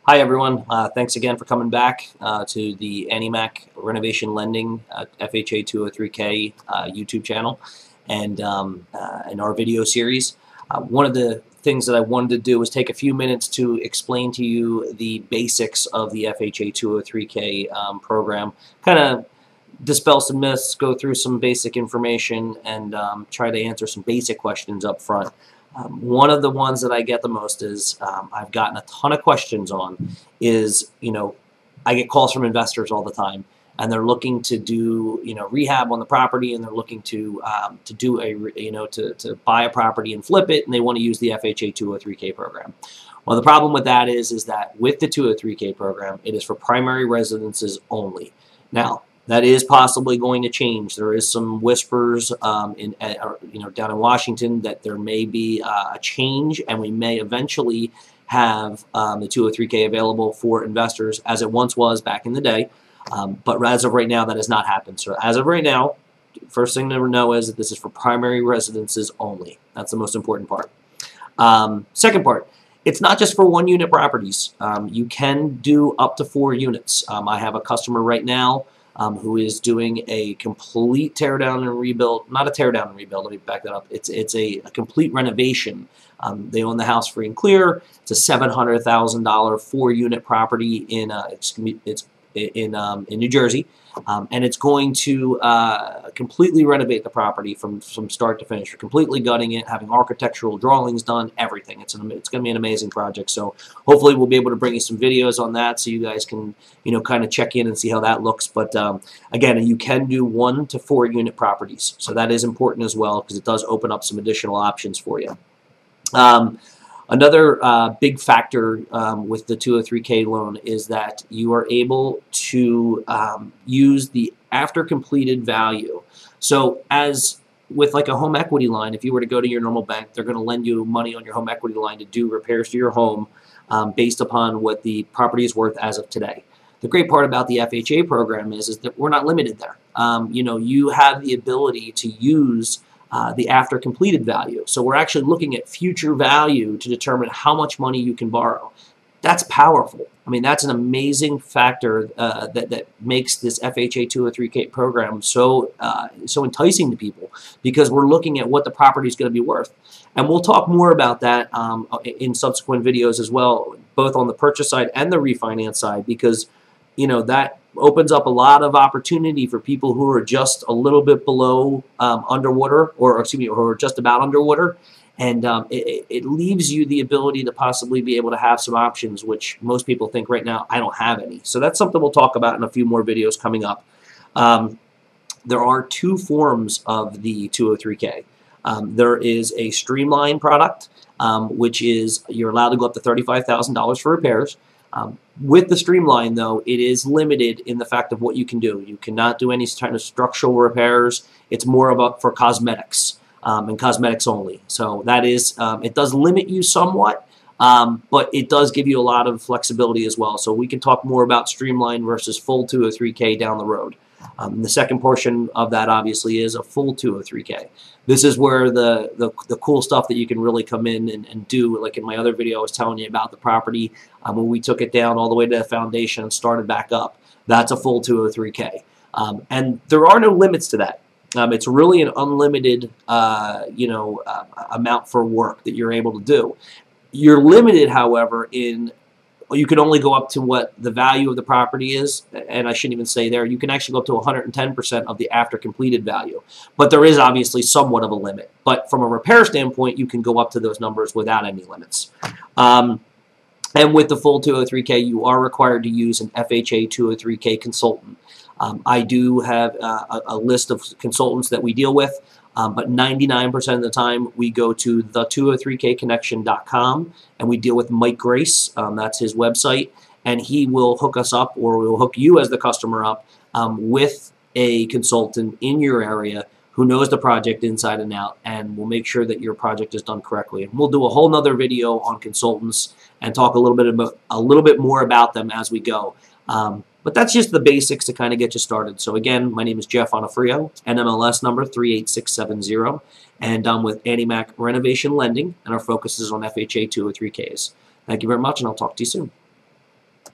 Hi everyone, thanks again for coming back to the AnnieMac Renovation Lending FHA 203k YouTube channel and in our video series. One of the things that I wanted to do was take a few minutes to explain to you the basics of the FHA 203k program, kind of dispel some myths, go through some basic information, and try to answer some basic questions up front. One of the ones that I get the most is I've gotten a ton of questions on is, I get calls from investors all the time, and they're looking to do, rehab on the property, and they're looking to do to buy a property and flip it, and they want to use the FHA 203k program. Well, the problem with that is that with the 203k program, it is for primary residences only. Now, that is possibly going to change. There is some whispers down in Washington that there may be a change, and we may eventually have the 203k available for investors as it once was back in the day. But as of right now, that has not happened. So as of right now, first thing to know is that this is for primary residences only. That's the most important part. Second part, it's not just for one-unit properties. You can do up to 4 units. I have a customer right now who is doing a complete tear down and rebuild. Not a tear down and rebuild, let me back that up. It's a complete renovation. They own the house free and clear. It's a $700,000 4-unit property in New Jersey, and it's going to completely renovate the property from start to finish. We're completely gutting it, having architectural drawings done, everything. It's going to be an amazing project. So hopefully we'll be able to bring you some videos on that so you guys can kind of check in and see how that looks. But again, you can do 1 to 4 unit properties, so that is important as well because it does open up some additional options for you. Another big factor with the 203k loan is that you are able to use the after completed value. So as with like a home equity line, if you were to go to your normal bank, they're going to lend you money on your home equity line to do repairs to your home based upon what the property is worth as of today. The great part about the FHA program is that we're not limited there. You have the ability to use the after completed value. So we're actually looking at future value to determine how much money you can borrow. That's powerful. I mean, that's an amazing factor that makes this FHA 203k program so enticing to people, because we're looking at what the property is going to be worth. And we'll talk more about that in subsequent videos as well, both on the purchase side and the refinance side, because that opens up a lot of opportunity for people who are just a little bit below underwater, or excuse me, or just about underwater, and it leaves you the ability to possibly be able to have some options, which most people think right now, I don't have any. So that's something we'll talk about in a few more videos coming up. There are 2 forms of the 203k. There is a streamline product, which is you're allowed to go up to $35,000 for repairs. With the streamline, though, it is limited in the fact of what you can do. You cannot do any kind of structural repairs. It's more about for cosmetics and cosmetics only. So that is, it does limit you somewhat, but it does give you a lot of flexibility as well. So we can talk more about streamline versus full 203k down the road. The second portion of that obviously is a full 203k. This is where the cool stuff that you can really come in and do, like in my other video I was telling you about the property when we took it down all the way to the foundation and started back up. That's a full 203k. And there are no limits to that. It's really an unlimited amount for work that you're able to do. You're limited, however, in you can only go up to what the value of the property is, and I shouldn't even say there. You can actually go up to 110% of the after completed value. But there is obviously somewhat of a limit. But from a repair standpoint, you can go up to those numbers without any limits. And with the full 203k, you are required to use an FHA 203k consultant. I do have a list of consultants that we deal with. But 99% of the time, we go to the203kconnection.com and we deal with Mike Grace. That's his website, and he will hook us up, or we'll hook you as the customer up with a consultant in your area who knows the project inside and out, and we'll make sure that your project is done correctly. And we'll do a whole nother video on consultants and talk a little bit more about them as we go. But that's just the basics to kind of get you started. So again, my name is Jeff Onofrio, NMLS number 38670, and I'm with AnnieMac Renovation Lending, and our focus is on FHA 203Ks. Thank you very much, and I'll talk to you soon.